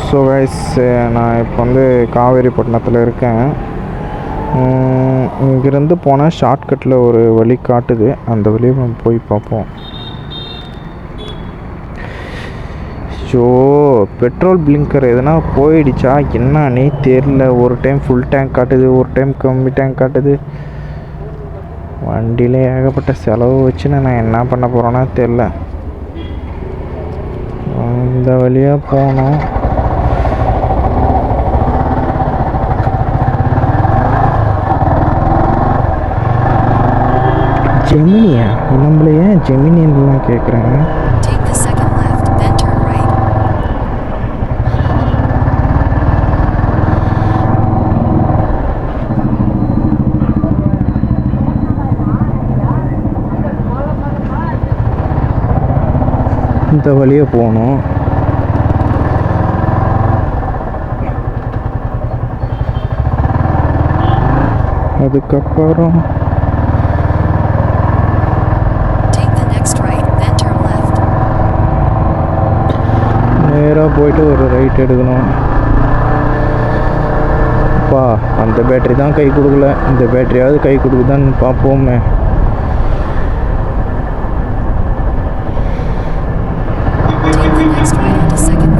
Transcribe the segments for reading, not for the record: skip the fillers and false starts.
So guys, நான் இப்போ வந்து காவேரிப்பட்டினத்தில் இருக்கேன். இங்கேருந்து போனால் ஷார்ட்கட்டில் ஒரு வழி காட்டுது, அந்த வழியை நம்ம போய் பார்ப்போம். ஸோ பெட்ரோல் பிளிங்கர் எதுனா போயிடுச்சா என்னன்னே தெரில. ஒரு டைம் ஃபுல் டேங்க் காட்டுது, ஒரு டைம் கம்மி டேங்க் காட்டுது. வண்டியில் ஏகப்பட்ட செலவு வச்சுன்னு நான் என்ன பண்ண போகிறேன்னா தெரில. இந்த வழியாக போனோம். ஜெமினியா? நம்மள ஏன் ஜெமினின்லாம் கேட்குறாங்க? இந்த வழியாக போகணும். அதுக்கப்புறம் நேராக போயிட்டு ஒரு ரைட் எடுக்கணும். அப்பா, அந்த பேட்டரி தான் கை கொடுக்கல, இந்த பேட்டரியாவது கை கொடுக்குதான்னு பார்ப்போமே.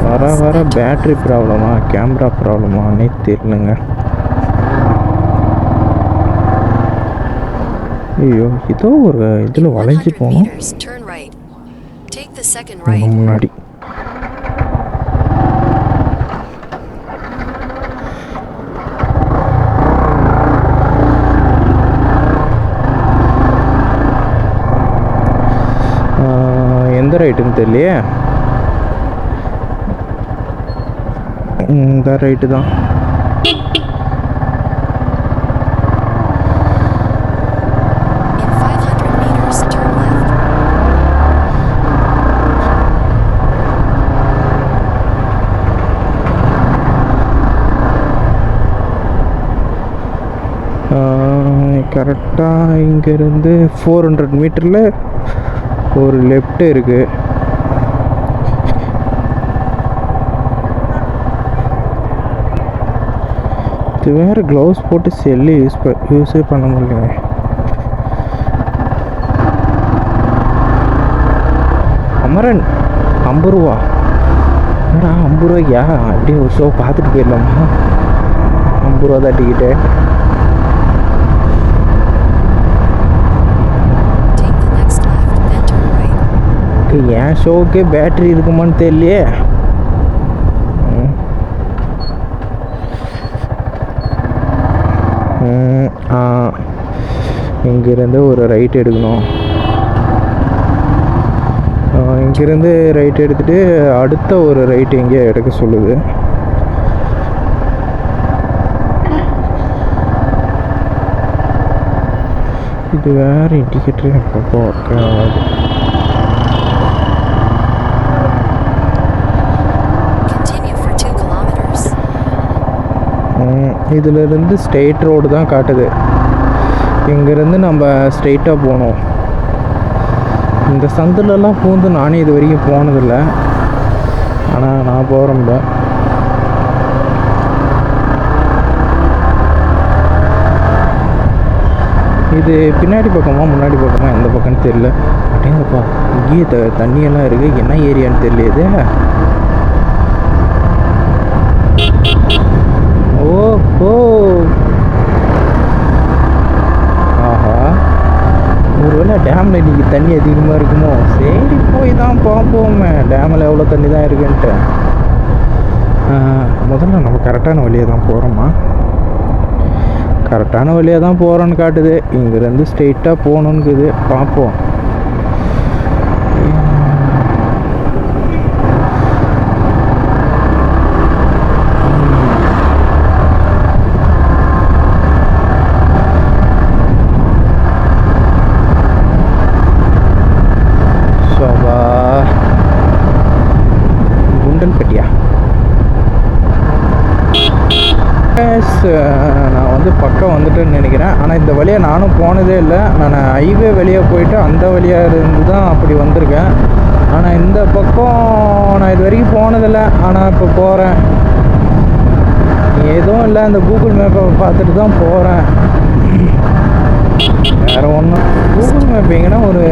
வர வர பேட்ரி ப்ராப்ளமா கேமரா ப்ராப்ளமானே தெரியலங்க. ஐயோ, இதோ ஒரு இதில் வளைஞ்சு போகணும் முன்னாடி. எந்த ரைட்டுன்னு தெரியலையே. இந்த ரைட்டு தான். கரெக்டாக இங்கேருந்து 400 மீட்டரில் ஒரு லெஃப்ட் இருக்குது. இது வேறு க்ளவுஸ் போட்டு செல்லு யூஸே பண்ண முடியல. அமரன் 50 ரூபா? ஏன்னா 50 ரூபாய்யா? அப்படியே ஒரு ஷோ பார்த்துட்டு போயிடலாமா? 50 ரூபா தான் டிக்கெட்டு. என் ஷோவுக்கே பேட்ரி இருக்குமான்னு தெரியலையே. இங்கேருந்து ஒரு ரைட் எடுக்கணும். இங்கேருந்து ரைட் எடுத்துகிட்டு அடுத்த ஒரு ரைட் எங்கேயோ எடுக்க சொல்லுது. இது வேறு இண்டிகேட்டரு எப்போ ஒர்க் ஆகாது. இதிலிருந்து ஸ்ட்ரெயிட் ரோடு தான் காட்டுது. இங்கேருந்து நம்ம ஸ்ட்ரெயிட்டாக போகணும். இந்த சந்திலெல்லாம் பூந்து நானே இது வரைக்கும் போனதில்லை, ஆனால் நான் போகிறேன்ல. இது பின்னாடி பக்கமாக முன்னாடி பக்கமாக எந்த பக்கம்னு தெரியல. அப்படியேப்பா, இங்கேயே தண்ணியெல்லாம் இருக்குது. என்ன ஏரியான்னு தெரியல. ஓ ஆஹா, ஒருவேளை டேமில் இன்றைக்கி தண்ணி அதிகமாக இருக்குமோ? சரி, போய் தான் பார்ப்போமே டேமில் எவ்வளோ தண்ணி தான் இருக்குன்ட்டு. முதல்ல நம்ம கரெக்டான வழியாக தான் போகிறோமா? கரெக்டான வழியாக தான் போகிறோன்னு காட்டுது. இங்கேருந்து ஸ்ட்ரெயிட்டாக போகணுன்னுக்குது. பார்ப்போம். நான் வந்து பக்கம் வந்துட்டேன்னு நினைக்கிறேன். ஆனால் இந்த வழியாக நானும் போனதே இல்லை. நான் ஹைவே வழியாக போயிட்டு அந்த வழியாக இருந்து தான் அப்படி வந்திருக்கேன். ஆனால் இந்த பக்கம் நான் இது வரைக்கும் போனதில்லை. ஆனால் இப்போ போகிறேன். எதுவும் இல்லை, இந்த கூகுள் மேப்பை பார்த்துட்டு தான் போகிறேன். வேறு ஒன்றும் கூகுள் மேப் எங்கன்னா ஒரு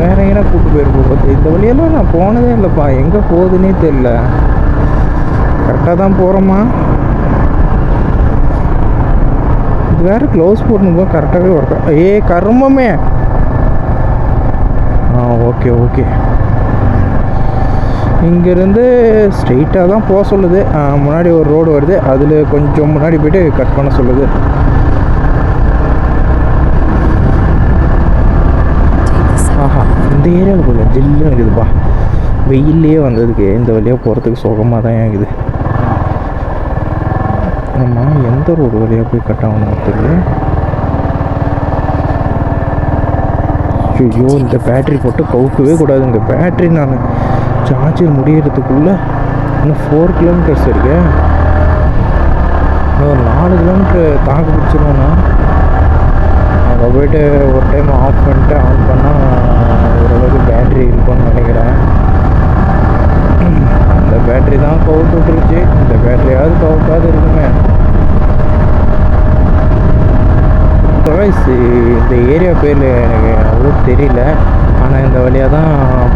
வேறு எங்கன்னா கூப்பிட்டு போயிருப்போம். இந்த வழியெல்லாம் நான் போனதே இல்லைப்பா. எங்கே போகுதுன்னே தெரியல. கரெக்டாக தான் போகிறோமா? இது வேறு க்ளோஸ் போடணும் போது கரெக்டாகவே ஒர்க். கருமமே. Okay okay. இங்கேருந்து ஸ்ட்ரெயிட்டாக தான் போக சொல்லுது. முன்னாடி ஒரு ரோடு வருது, அதில் கொஞ்சம் முன்னாடி போய்ட்டு கட் பண்ண சொல்லுது. ஆஹா, இந்த ஏரியாவில் கொஞ்சம் ஜில்லுன்னு இருக்குதுப்பா. வெயிலே வந்ததுக்கு இந்த வழியாக போகிறதுக்கு சுகமாக தான் இருக்குது. நம்ம எந்த ரோடு வழியாக போய் கட் ஆகணும் தெரியல. ஐயோ, இந்த பேட்ரி போட்டு கவுக்கவே கூடாது. இந்த பேட்ரி நான் சார்ஜர் முடியறதுக்குள்ளே இன்னும் 4 கிலோமீட்டர்ஸ் இருக்கு. இன்னும் ஒரு 4 கிலோமீட்டர் தாக்கு பிடிச்சிருவோன்னா அங்கே போய்ட்டு ஒரு டைம் ஆஃப் பண்ணிட்டு ஆன் பண்ணால் ஓரளவுக்கு பேட்ரி இருக்கும்னு நினைக்கிறேன். அந்த பேட்ரி தான் கவுத்து விட்டுருச்சு. இந்த பேட்ரியாவது கவுக்காது இருக்குங்க. இந்த ஏரியா பேர் எனக்கு அவ்வளோ தெரியல. ஆனால் இந்த வழியாக தான்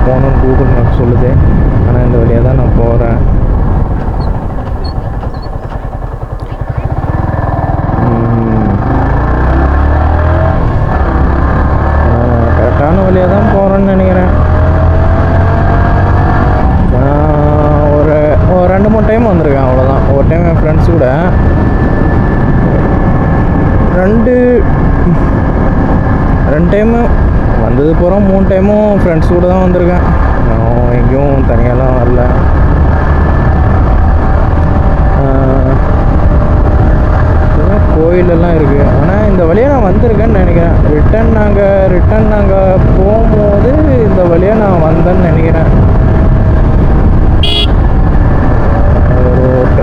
போகணுன்னு கூகுள் மேப் சொல்லுது. ஆனால் இந்த வழியாக தான் நான் போகிறேன். கரெக்டான வழியாக தான் போகிறேன்னு நினைக்கிறேன். ஒரு 2-3 டைம் வந்திருக்கேன், அவ்வளோதான். ஒரு டைம் என் ஃப்ரெண்ட்ஸ் கூட 2 டைமு வந்தது பூரா 3 டைமும் ஃப்ரெண்ட்ஸ் கூட தான் வந்திருக்கேன். நான் எங்கேயும் தனியாலாம் வரல. கோயிலெல்லாம் இருக்குது. ஆனால் இந்த வழியாக நான் வந்திருக்கேன்னு நினைக்கிறேன். ரிட்டன் நாங்கள் போகும்போது இந்த வழியாக நான் வந்தேன்னு நினைக்கிறேன்.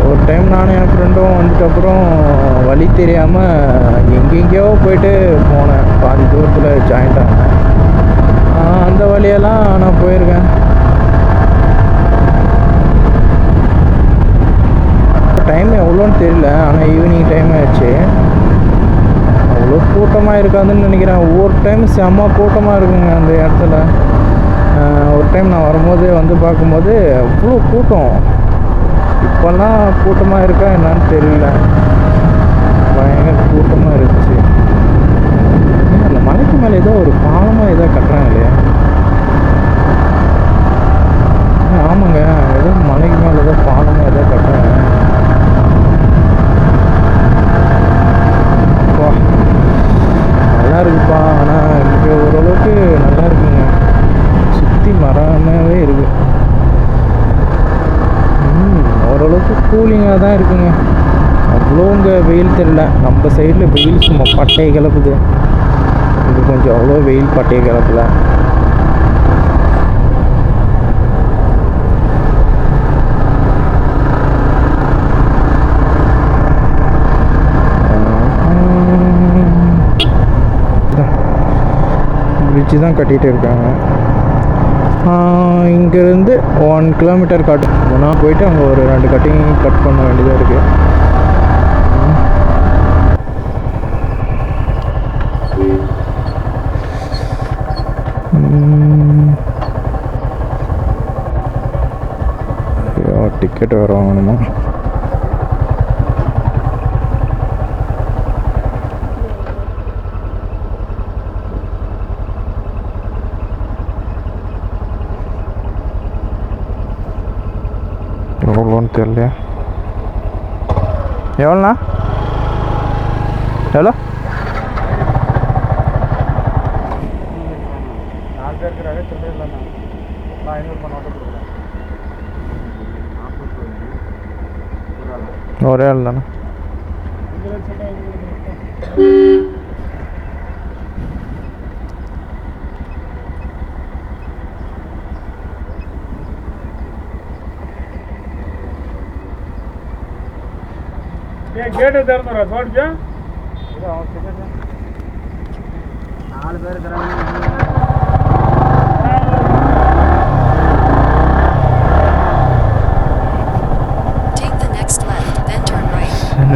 ஒரு டைம் நானும் என் ஃப்ரெண்டும் வந்துட்டப்புறம் வழி தெரியாமல் எங்கெங்கேயோ போயிட்டு போனேன். பாதி தூரத்தில் ஜாயிண்ட் ஆனேன். அந்த வழியெல்லாம் நான் போயிருக்கேன். டைம் எவ்வளோன்னு தெரியல, ஆனால் ஈவினிங் டைம் ஆயிடுச்சு. அவ்வளோ கூட்டமாக இருக்காதுன்னு நினைக்கிறேன். ஒவ்வொரு டைம் செம்ம கூட்டமாக இருக்குங்க அந்த இடத்துல. ஒரு டைம் நான் வரும்போது வந்து பார்க்கும்போது அவ்வளோ கூட்டம். இப்போல்லாம் கூட்டமாக இருக்கா என்னான்னு தெரியல. பயங்கர கூட்டமாக இருந்துச்சு. அந்த மலைக்கு மேலே ஏதோ ஒரு பாலமாக ஏதோ கட்டுறாங்க இல்லையா? ஆமாங்க, ஏதோ மலைக்கு மேலே ஏதோ பாலமாக ஏதோ கட்டுறாங்க. நல்லா இருக்குப்பா. ஆனால் இங்கே ஓரளவுக்கு நல்லா இருக்குங்க. சுற்றி மரமாகவே இருக்கு. ஓரளவுக்கு கூலிங்காக தான் இருக்குங்க. அவ்வளோ இங்கே வெயில் தெரியல. நம்ம சைடில் வெயில் சும்மா பட்டையை கிளப்புது. இது கொஞ்சம் அவ்வளோ வெயில் பட்டையை கிளப்பல. பிரிட்ஜு தான் கட்டிகிட்டு இருக்காங்க. இங்கேருந்து 1 கிலோமீட்டர் நான் போயிட்டு அங்கே ஒரு 2 கட்டிங் கட் பண்ண வேண்டியதாக இருக்குது. டிக்கெட் வேறு வாங்கணுமா? எவ்வளோன்னு தெரியலையா? எவ்வளோண்ணா? எவ்வளோ? 4 பேருக்குறாங்க. சொல்ல இல்லைண்ணா, நான் 500 நோட்டு கொடுக்குறேன். ஒரே ஆள் தானே? गेट तेरदरा छोड़ जा 4 பேர் இருக்கிறாங்க.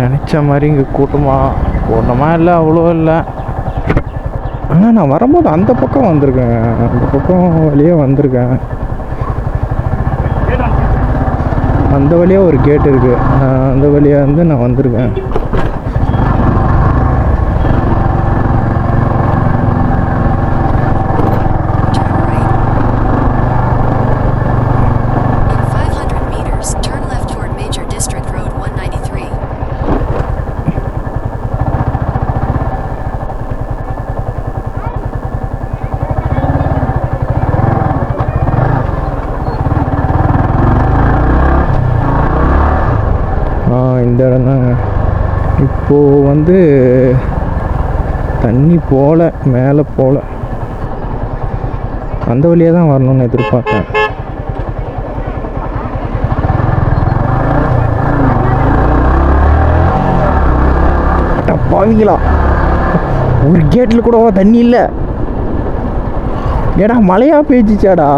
நினச்ச மாதிரி இங்கே கூட்டமாக இல்லை, அவ்வளோ இல்லை. ஆனால் நான் வரும்போது அந்த பக்கம் வந்திருக்கேன், அந்த பக்கம் வழியே வந்திருக்கேன். அந்த வழியாக ஒரு கேட் இருக்குது, அந்த வழியாக வந்து நான் வந்திருக்கேன். இந்த இடம் தாங்க. இப்போது வந்து தண்ணி போகல, மேலே போகல. அந்த வழியாக தான் வரணும்னு எதிர்பார்த்தேன். பாவீங்களா, ஒரு கேட்டில் கூட தண்ணி இல்லை. ஏடா மழையா பேய்ச்சிச்சாடா.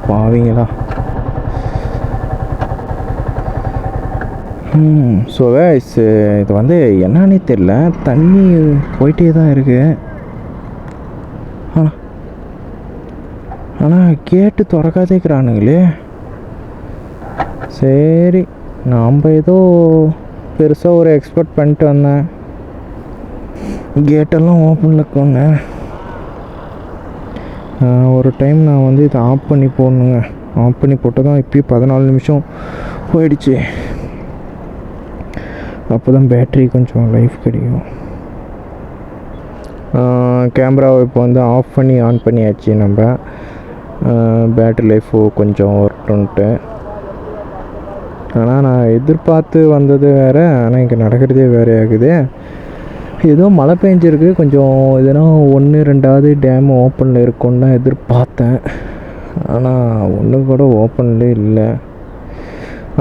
பாவீங்களா. ஸோ இது வந்து என்னன்னே தெரில, தண்ணி போயிட்டே தான் இருக்குது. ஆனால் கேட்டு திறக்காதேக்கிறானுங்களே. சரி, நாம் ஏதோ பெருசாக ஒரு எக்ஸ்பெக்ட் பண்ணிட்டு வந்தேன். கேட்டெல்லாம் ஓப்பனில் இருக்கோங்க. ஒரு டைம் நான் வந்து இதை ஆஃப் பண்ணி போடணுங்க. ஆஃப் பண்ணி போட்டால் தான் இப்போயும் 14 நிமிஷம் போயிடுச்சு. அப்போ தான் பேட்ரி கொஞ்சம் லைஃப் கிடைக்கும். கேமராவை இப்போ வந்து ஆஃப் பண்ணி ஆன் பண்ணியாச்சு. நம்ம பேட்ரி லைஃப் கொஞ்சம் வரட்டுன்ட்டு. ஆனால் நான் எதிர்பார்த்து வந்தது வேறு, ஆனால் இங்கே நடக்கிறதே வேறு ஆகுது. ஏதோ மழை பெஞ்சிருக்கு, கொஞ்சம் எதுனா 1-2 டேம் ஓப்பனில் இருக்குன்னு தான் எதிர்பார்த்தேன். ஆனால் ஒன்று கூட ஓப்பன்லேயே இல்லை.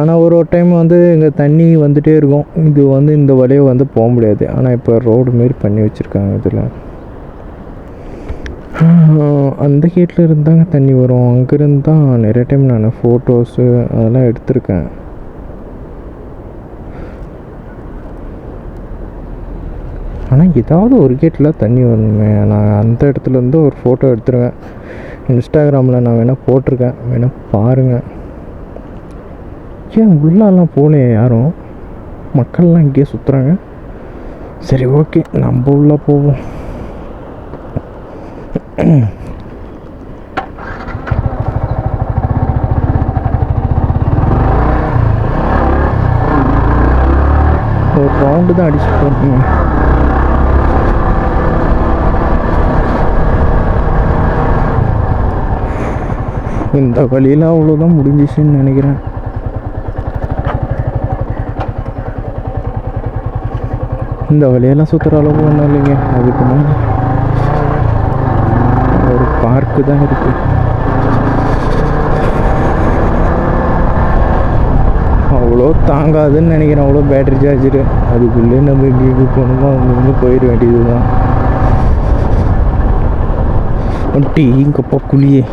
ஆனால் ஒரு டைம் வந்து இங்கே தண்ணி வந்துகிட்டே இருக்கும். இது வந்து இந்த வழியை வந்து போக முடியாது. ஆனால் இப்போ ரோடு மாரி பண்ணி வச்சுருக்காங்க. இதில் அந்த கேட்டில் இருந்தாங்க தண்ணி வரும். அங்கேருந்து தான் நிறைய டைம் நான் ஃபோட்டோஸு அதெல்லாம் எடுத்திருக்கேன். ஆனால் ஏதாவது ஒரு கேட்டில் தண்ணி வரணுமே. நான் அந்த இடத்துலேருந்து ஒரு ஃபோட்டோ எடுத்துருவேன். இன்ஸ்டாகிராமில் நான் வேணால் போட்டிருக்கேன், வேணால் பாருங்கள். ஏன் உள்ளெல்லாம் போகலையே யாரும், மக்கள்லாம் இங்கேயே சுற்றுறாங்க. சரி, ஓகே, நம்ம உள்ளே போவோம். ஒரு ரவுண்டு தான் அடிச்சு போட்டுங்க. இந்த வழியில் அவ்வளோதான் முடிஞ்சிச்சுன்னு நினைக்கிறேன். இந்த வழியெல்லாம் சுற்றுற அளவுக்கு ஒன்றும் இல்லைங்க. அதுக்கு மேலே ஒரு பார்க்கு தான் இருக்குது. அவ்வளோ தாங்காதுன்னு நினைக்கிறேன், அவ்வளோ பேட்ரி சார்ஜரு. அதுக்குள்ளே நம்ம எங்கேயும் போகணுமோ அங்கே போயிட வேண்டியது தான். ஒட்டி இங்கப்பா குழியே.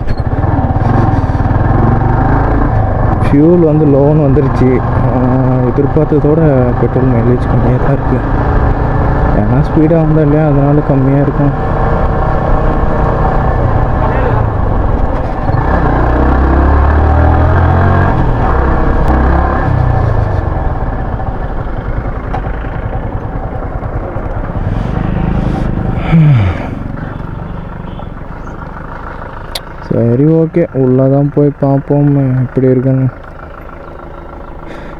ஃபியூல் வந்து லோன் வந்துருச்சு. எதிர்பார்த்ததோட பெட்ரோல் மைலேஜ் கம்மியாக தான் இருக்குது. ஏன்னா ஸ்பீடாக வந்தால் இல்லையா, அதனால கம்மியாக இருக்கும். சரி, ஓகே, உள்ளே தான் போய் பார்ப்போம் எப்படி இருக்குன்னு.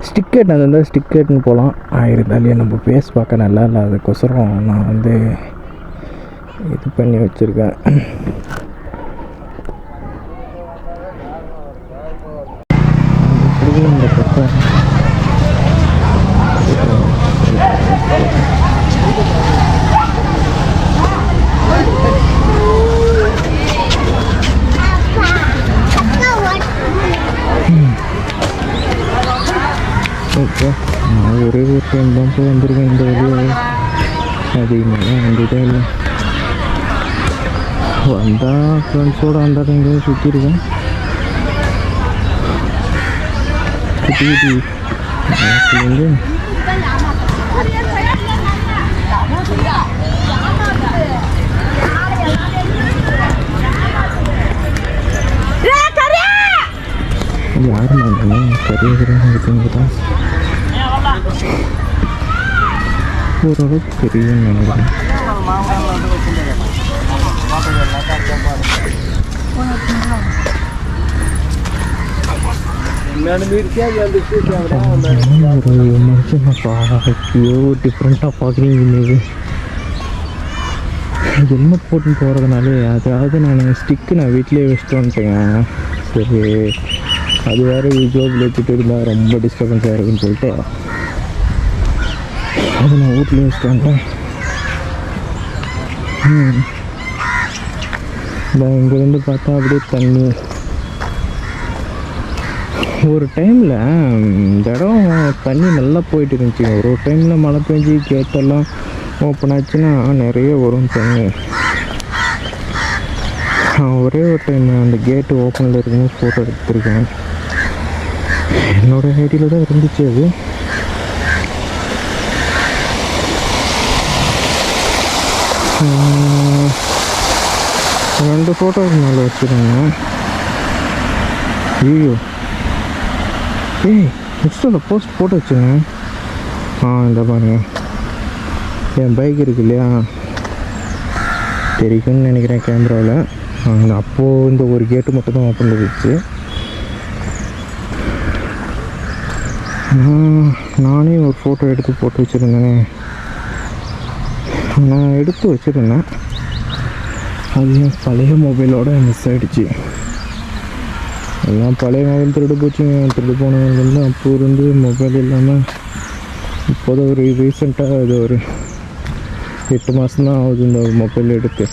ஸ்டிக்கெட் அது இருந்தால் ஸ்டிக்கெட்னு போகலாம். இருந்தாலே நம்ம ஃபேஸ் பார்க்க நல்லா இல்லை, அதுக்கொசரம் நான் வந்து இது பண்ணி வச்சுருக்கேன். இந்த பக்கம் ஓகே, நான் ஒரே ஒரு டைம் தான் போய் வந்திருக்கேன் இந்த வழியாக. அதிகமாக வந்ததே இல்லை. வந்தால் ஃப்ரெண்ட்ஸோடு வந்தால் எங்கேயும் சுற்றிருக்கேன். சுற்றி சுற்றி யாரும் கரியகிறாங்க தான் ஓரளவுக்கு தெரியும்னு நினைக்கிறேன். ஒரு மனுஷன் டிஃப்ரெண்ட்டாக பார்க்குறீங்க. ஹெல்மெட் போட்டு போகிறதுனாலே அதாவது நான் ஸ்டிக்கு நான் வீட்டிலே வச்சுட்டு வந்துட்டேங்க. சரி அது வேறு ஜோபில் வச்சுட்டு இருந்தால் ரொம்ப டிஸ்டர்பன்ஸாக இருக்குன்னு சொல்லிட்டு அது நான் வீட்டில் வச்சுட்டு வந்துட்டேன். இங்கேருந்து பார்த்தா அப்படியே தண்ணி. ஒரு டைமில் இந்த இடம் தண்ணி நல்லா போயிட்டு இருந்துச்சு. ஒரு டைமில் மழை பெஞ்சி கேட்டெல்லாம் ஓப்பன் ஆச்சுன்னா நிறைய வரும் தண்ணி. ஒரே ஒரு டைம் அந்த கேட்டு ஓப்பனில் இருக்குன்னு ஃபோட்டோ எடுத்துருக்கேன். என்னோடய ஐடியில் தான் இருந்துச்சு அது. ரெண்டு ஃபோட்டோ மேலே வச்சுருங்க. ஐயோ இன்ஸ்டாவில் போஸ்ட் போட்டு வச்சுங்க. இந்த பாருங்க என் பைக் இருக்கு இல்லையா, தெரியும்னு நினைக்கிறேன் கேமராவில். அப்போது இந்த ஒரு கேட்டு மட்டும் தான் ஓப்பன் இருந்துச்சு. நானே ஒரு ஃபோட்டோ எடுத்து போட்டு வச்சுருந்தேனே, நான் எடுத்து வச்சுருந்தேன். அது என் பழைய மொபைலோடு மிஸ் ஆகிடுச்சு. எல்லாம் பழைய மொபைல் திருடு போச்சுங்க. திருடு போனவங்க அப்போ இருந்து மொபைல் இல்லாமல் இப்போதான் ஒரு ரீசெண்டாக இது ஒரு 8 மாதம் தான் ஆகுது இந்த மொபைல் எடுத்து.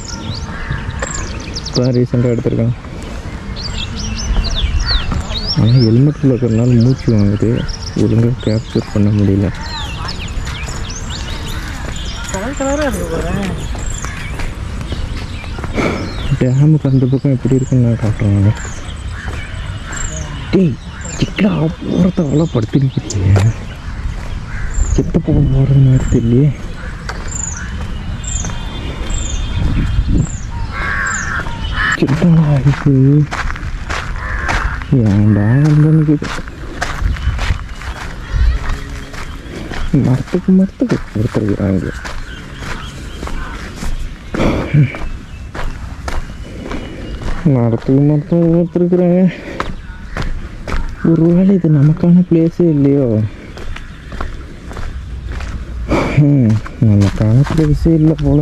இப்போ தான் ரீசெண்டாக எடுத்திருக்கேன். ஆனால் ஹெல்மெட்டில் இருக்கிறதுனால மூச்சு வாங்குது, ஒழுங்காக கேப்சர் பண்ண முடியல. டேமுக்கு அந்த பக்கம் எப்படி இருக்குன்னு நான் காட்டுறாங்க. டேய் சிக்கா போகிறத அவ்வளோ படுத்திருக்கிறீங்க. செத்த போக போகிறது மாதிரி தெரியலையே. சிக்கா ஆகிட்டு ஏன்டா வந்து மரத்துக்கு கொடுத்துருக்குறாங்க. மரத்துக்கு கொடுத்துருக்குறாங்க. ஒரு வேளை இது நமக்கான பிளேஸே இல்லையோ? நமக்கான பிளேஸே இல்லை போல.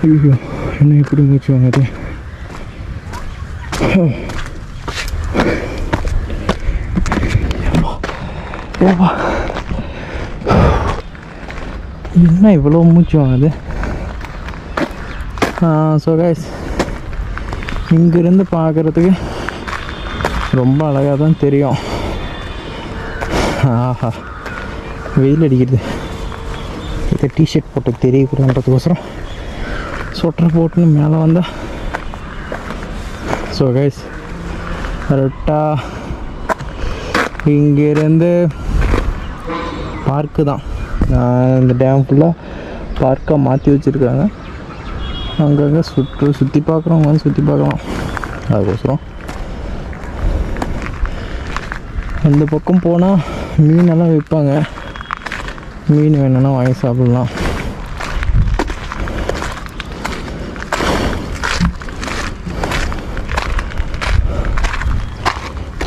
ஐயோ என்ன எப்படி மூச்சு வாங்குது. என்ன இவ்வளோ மூச்சு வாங்குது. ஸோ கைஸ் இங்கேருந்து பார்க்குறதுக்கு ரொம்ப அழகாக தான் தெரியும். ஆஹா வெயில் அடிக்கிறது. இதை டிஷர்ட் போட்டு தெரியக்கூடாதுன்றதுக்கோசரம் சொட்டர் போட்டுன்னு மேலே வந்தால். ஸோ கைஸ் கரெக்டாக இங்கேருந்து பார்க்கு தான். இந்த டேம் ஃபுல்லாக பார்க்காக மாற்றி வச்சுருக்காங்க. அங்கங்கே சுற்றி பார்க்குறோம், வந்து சுற்றி பார்க்கலாம். அதுக்கோசரம் அந்த பக்கம் போனால் மீனெல்லாம் விற்பாங்க. மீன் வேணும்னா வாங்கி சாப்பிட்லாம்.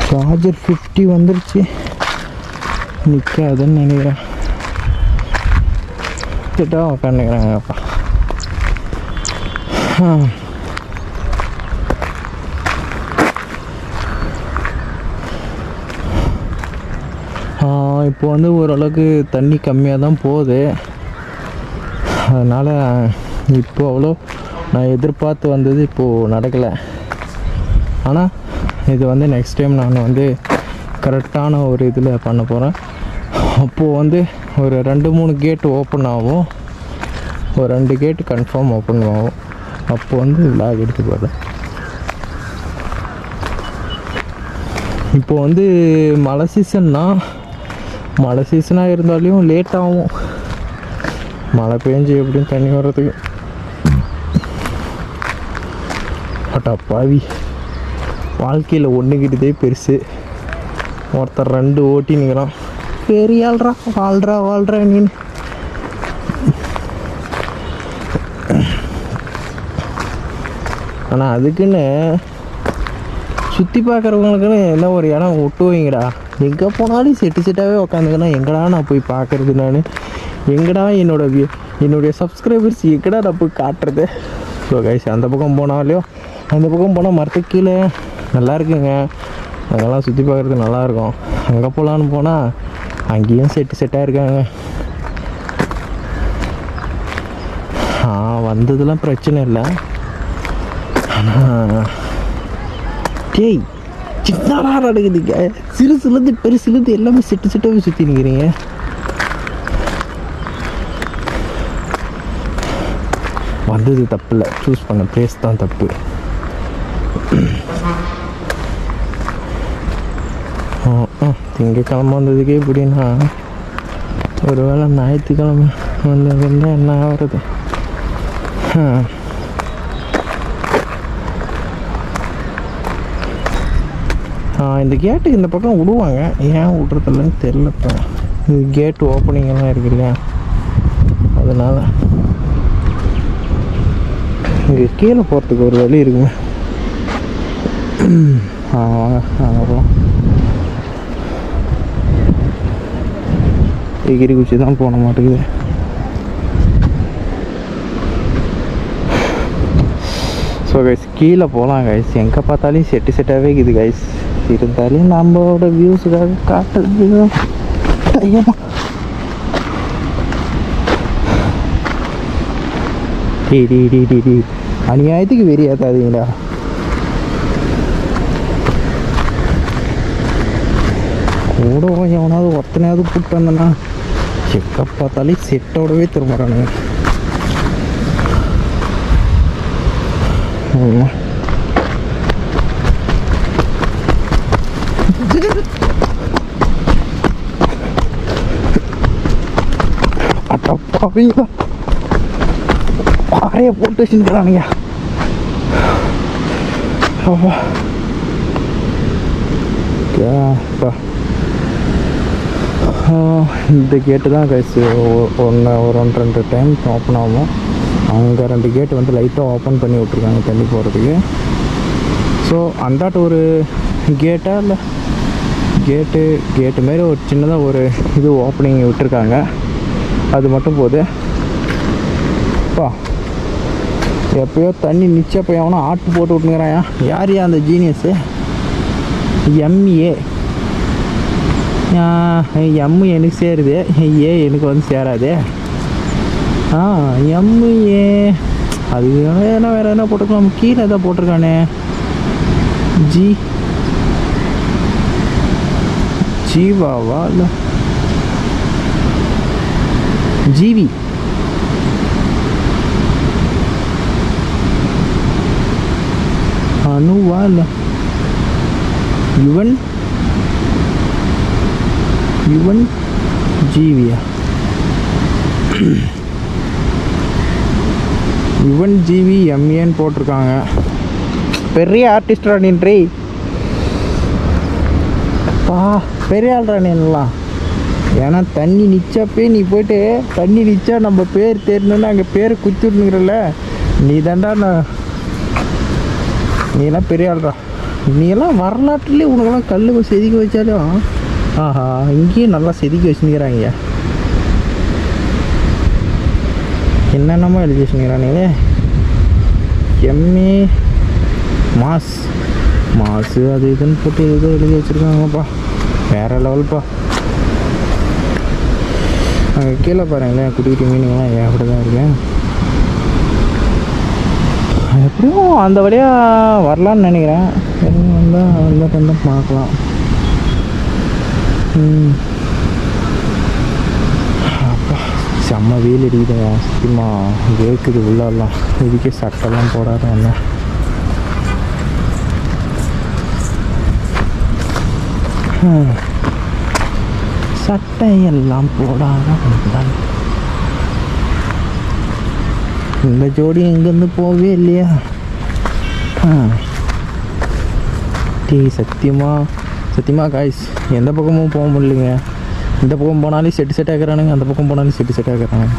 சார்ஜர் 50 வந்துருச்சு, நிற்காதுன்னு நினைக்கிறேன். கிட்டா உட்காந்துக்கிறாங்கப்பா. இப்போ வந்து ஓரளவுக்கு தண்ணி கம்மியாக தான் போகுது. அதனால் இப்போ அவ்வளோ நான் எதிர்பார்த்து வந்தது இப்போது நடக்கலை. ஆனால் இது வந்து நெக்ஸ்ட் டைம் நான் வந்து கரெக்டான ஒரு இதில் பண்ண போகிறேன். அப்போது வந்து ஒரு 2-3 கேட்டு ஓப்பன் ஆகும், ஒரு 2 கேட்டு கன்ஃபார்ம் ஓப்பன் ஆகும். அப்போ வந்து விளாக் எடுத்து போடுறேன். இப்போ வந்து மழை சீசனாக இருந்தாலையும் லேட் ஆகும். மழை பெஞ்சு எப்படியும் தண்ணி வர்றதுக்கு. பாவி, வாழ்க்கையில் ஒன்றுக்கிட்டதே பெருசு. ஒருத்தர் 2 ஓட்டினுங்கிறான். பெரிய ஆள்றா, வாழ்றா நீ. ஆனால் அதுக்குன்னு சுற்றி பார்க்குறவங்களுக்குன்னு என்ன ஒரு இடம் விட்டு வைங்கடா. எங்கே போனாலும் செட்டாகவே உக்காந்துக்கன்னா எங்கடா நான் போய் பார்க்குறது? நான் எங்கடா என்னுடைய சப்ஸ்கிரைபர்ஸ் எங்கடா நான் போய் காட்டுறது? ஸோ கைஸ், அந்த பக்கம் போனாலையும் அந்த பக்கம் போனால் மரத்துக்கு கீழே நல்லா இருக்குங்க, அங்கெல்லாம் சுற்றி பார்க்குறதுக்கு நல்லாயிருக்கும். அங்கே போகலான்னு போனால் அங்கேயும் செட்டாக இருக்காங்க. வந்ததெல்லாம் பிரச்சனை இல்லை. ஆனால் டேய், சின்னடா நடக்குதுங்க. சிறுசுலேருந்து பெருசுலேருந்து எல்லாமே செட்டாகவே சுற்றி நிற்கிறீங்க. வந்தது தப்பு இல்லை, சூஸ் பண்ண பிளேஸ் தான் தப்பு. திங்கக்கிழமை வந்ததுக்கே இப்படின்னா ஒரு வேளை ஞாயிற்றுக்கிழமை வந்ததுன்னா என்ன ஆகிறது? இந்த கேட்டு இந்த பக்கம் விடுவாங்க, ஏன் விட்றதில்லன்னு தெரில. இப்போ இது கேட்டு ஓப்பனிங்கெல்லாம் இருக்கு இல்லையா, அதனால் இங்கே கீழே போகிறதுக்கு ஒரு வழி இருக்குங்க. வாங்க நாங்கள் போகலாம். எகிரி குச்சி தான் போன மாட்டேங்குது. ஸோ கைஸ், கீழே போகலாம் கைஸ். எங்கே பார்த்தாலும் செட்டாகவே இருக்குது கைஸ். இருந்தாலும் நம்மளோட வியூஸுக்காக காட்டுறது தான். டி அநியாயத்துக்கு வெறியாத்தாதீங்களா? கூட எவனாவது ஒத்தனையாவது கூப்பிட்டு வந்தேன்னா செக்கை பார்த்தாலே செட்டோடவே திரும்புறானுங்க. அட்டப்பாவீங்களா, பாறையை போட்டு வச்சுக்கிறானுங்க. இந்த கேட்டு தான் கைஸ் ஒரு 1-2 டைம் ஓப்பன் ஆகும். அங்கே 2 கேட்டு வந்து லைட்டாக ஓப்பன் பண்ணி விட்ருக்காங்க தண்ணி போகிறதுக்கு. ஸோ அந்தாட்ட ஒரு கேட்டாக இல்லை, கேட்டு மாரி ஒரு சின்னதாக ஒரு இது ஓப்பனிங் விட்டுருக்காங்க. அது மட்டும் போகுது. எப்பயோ தண்ணி நிச்சயப்போ எவனோ ஆட்டு போட்டு விட்டுங்கிறாயா? யார் அந்த ஜீனியஸு? எம்ஏ எம்மு எனக்கு சேருது, ஏ எனக்கு வந்து சேராது. எம்ஏ அது என்ன வேறு என்ன போட்டிருக்கலாம்? கீழே எதாவது போட்டிருக்கானே, ஜீவாவா இல்லை ஜீவி? அனுவா இல்லை யுவன் ஜீவியா? யுவன் ஜீவி எம்ஏன்னு போட்டிருக்காங்க. பெரிய ஆர்டிஸ்டா நீன்றி பெரிய ஆள்றா நீலாம். ஏன்னா தண்ணி நிச்சப்பே நீ போயிட்டு தண்ணி நிச்சா நம்ம பேர் தெரியணுன்னு அங்கே பேர் குத்திட்டுங்கிறல்ல, நீ தாண்டா நீலாம் பெரிய ஆள்றா. நீலாம் வரலாற்றுலேயே உனக்கெல்லாம் கல் செதுக்கி வச்சாலும் இங்கேயும் நல்லா செதுக்கி வச்சுக்கிறாங்க. என்னென்னமோ எழுதி வச்சுக்கிறானுங்களே. எம்ஏ மாசு அது இதுன்னு போட்டு ஏதோ எழுதி வச்சுருக்காங்கப்பா, வேறு லெவல்ப்பா. அங்கே கீழே பாருங்களேன், குட்டி குட்டி மீனுங்கெல்லாம் ஏன் அப்படி தான் இருக்கேன். எப்படியும் அந்த வழியாக வரலான்னு நினைக்கிறேன். வந்தால் பார்க்கலாம். செம்ம வெயில் அடிக்குதுங்க, சத்தியமாக வேர்க்குது உள்ளெல்லாம். இதுக்கே சட்டெல்லாம் போடாத வந்தேன். சட்டையெல்லாம் போடாத வந்தான். இந்த ஜோடி எங்கேருந்து போகவே இல்லையா? சத்தியமாக காய்ஸ் எந்த பக்கமும் போக முடியலைங்க. இந்த பக்கம் போனாலும் செட்டு ஆகிறானுங்க, அந்த பக்கம் போனாலும் செட்டு ஆகிறானுங்க.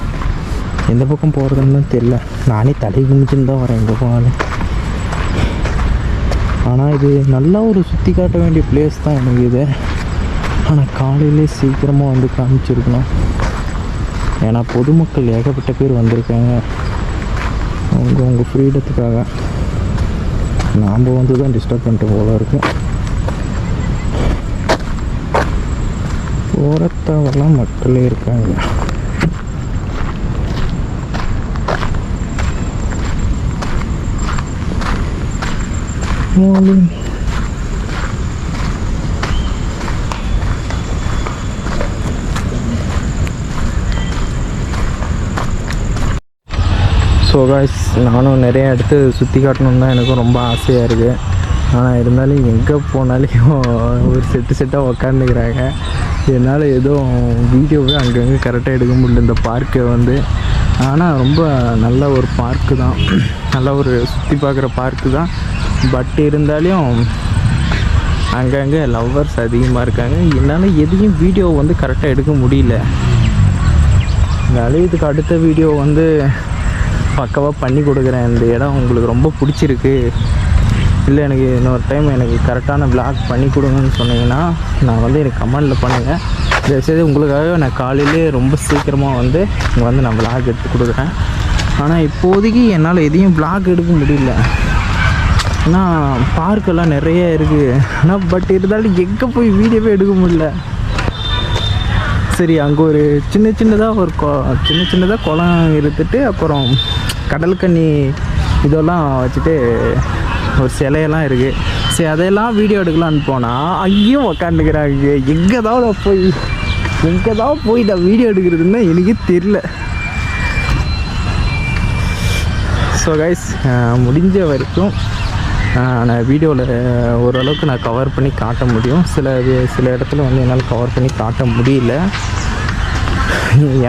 எந்த பக்கம் போகிறதுன்னு தெரியல. நானே தலை குமிச்சுன்னு தான் வரேன் எங்கே போனாலும். ஆனால் இது நல்லா ஒரு சுற்றி காட்ட வேண்டிய பிளேஸ் தான் எனக்கு இது. ஆனால் காலையிலே சீக்கிரமாக வந்து காமிச்சிருக்கணும். ஏன்னா பொதுமக்கள் ஏகப்பட்ட பேர் வந்திருக்காங்க உங்கள் ஃப்ரீடத்துக்காக. நாம் வந்து தான் டிஸ்டர்ப் பண்ணிட்டு போல இருக்கும். ஓரத்தாவெல்லாம் மக்களே இருக்காங்க. ஸோ காய்ஸ், நானும் நிறைய இடத்து சுற்றி காட்டணுன்னு தான் எனக்கும் ரொம்ப ஆசையாக இருக்குது. ஆனால் இருந்தாலும் எங்கே போனாலையும் ஒரு செட்டாக உக்காந்துக்கிறாங்க. என்னால் எதுவும் வீடியோவே அங்கங்கே கரெக்டாக எடுக்க முடியல இந்த பார்க்கை வந்து. ஆனால் ரொம்ப நல்ல ஒரு பார்க்கு தான், நல்ல ஒரு சுற்றி பார்க்குற பார்க்கு தான். பட் இருந்தாலும் அங்கங்கே லவ்வர்ஸ் அதிகமாக இருக்காங்க. என்னால் எதையும் வீடியோ வந்து கரெக்டாக எடுக்க முடியல. அதனால இதுக்கு அடுத்த வீடியோ வந்து பக்காவாக பண்ணி கொடுக்குறேன். இந்த இடம் உங்களுக்கு ரொம்ப பிடிச்சிருக்கு, இல்லை எனக்கு இன்னொரு டைம் எனக்கு கரெக்டான விளாக் பண்ணி கொடுங்கன்னு சொன்னீங்கன்னா நான் வந்து எனக்கு கமெண்டில் பண்ணுங்கள். தயவுசெய்து உங்களுக்காக நான் காலையிலே ரொம்ப சீக்கிரமாக வந்து இங்கே வந்து நான் விளாக் எடுத்து கொடுக்குறேன். ஆனால் இப்போதைக்கு என்னால் எதையும் விளாக் எடுக்க முடியல. ஏன்னா பார்க்கெல்லாம் நிறைய இருக்குது. ஆனால் பட் இருந்தாலும் எங்கே போய் வீடியோவே எடுக்க முடியல. சரி, அங்கே ஒரு சின்னதாக குளம் இருந்துட்டு அப்புறம் கடல்கன்னி இதெல்லாம் வச்சுட்டு ஒரு சிலையெல்லாம் இருக்குது. சரி, அதையெல்லாம் வீடியோ எடுக்கலான்னு போனால் அங்கேயும் உக்காந்துக்கிறாங்க. எங்கே தான் போய் நான் வீடியோ எடுக்கிறதுன்னு எனக்கே தெரில. ஸோ கைஸ், முடிஞ்ச வரைக்கும் நான் வீடியோவில் ஓரளவுக்கு நான் கவர் பண்ணி காட்ட முடியும். சில இடத்துல வந்து என்னால் கவர் பண்ணி காட்ட முடியல.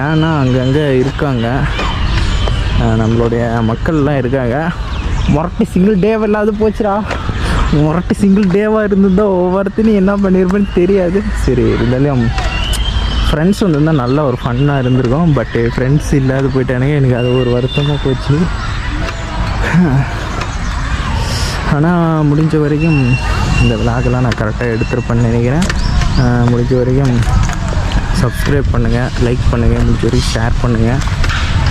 ஏன்னா அங்கங்கே இருக்காங்க, நம்மளுடைய மக்கள்லாம் இருக்காங்க. முரட்டு சிங்கிள் டேவெல்லாவது போச்சுடா. முரட்டு சிங்கிள் டேவாக இருந்திருந்தால் ஒவ்வொருத்தனையும் என்ன பண்ணியிருப்பேன்னு தெரியாது. சரி, இருந்தாலும் ஃப்ரெண்ட்ஸ் வந்துருந்தால் நல்லா ஒரு ஃபன்னாக இருந்திருக்கும். பட்டு ஃப்ரெண்ட்ஸ் இல்லாத போயிட்டானுங்க. எனக்கு அது ஒரு வருத்தமாக போச்சு. ஆனால் முடிஞ்ச வரைக்கும் இந்த விளாகெல்லாம் நான் கரெக்டாக எடுத்துருப்பேன்னு நினைக்கிறேன். முடிஞ்ச வரைக்கும் சப்ஸ்கிரைப் பண்ணுங்கள், லைக் பண்ணுங்கள், முடிஞ்ச வரைக்கும் ஷேர் பண்ணுங்கள்.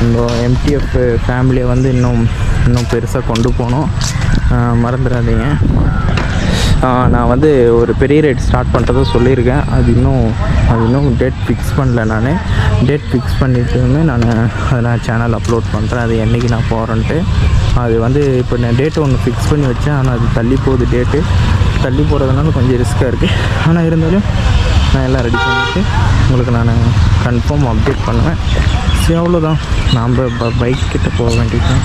இந்த எம்டிஎஃப் ஃபேமிலியை வந்து இன்னும் பெருசாக கொண்டு போகணும், மறந்துடாதீங்க. நான் வந்து ஒரு பெரிய ரைட் ஸ்டார்ட் பண்ணுறதா சொல்லியிருக்கேன். அது இன்னும் டேட் ஃபிக்ஸ் பண்ணல. நான் டேட் ஃபிக்ஸ் பண்ணிட்டுமே நான் சேனல் அப்லோட் பண்ணுறேன். அது என்றைக்கு நான் போகிறேன்ட்டு. அது வந்து இப்போ நான் டேட்டு ஒன்று ஃபிக்ஸ் பண்ணி வச்சேன். ஆனால் அது தள்ளி போகுது. டேட்டு தள்ளி போகிறதுனால கொஞ்சம் ரிஸ்க்காக இருக்குது. ஆனால் இருந்தாலும் நான் எல்லாம் ரெடி பண்ணிவிட்டு உங்களுக்கு நான் கன்ஃபார்ம் அப்டேட் பண்ணுவேன். சரி, அவ்வளோதான். நாம் பைக் கிட்ட போக வேண்டியது.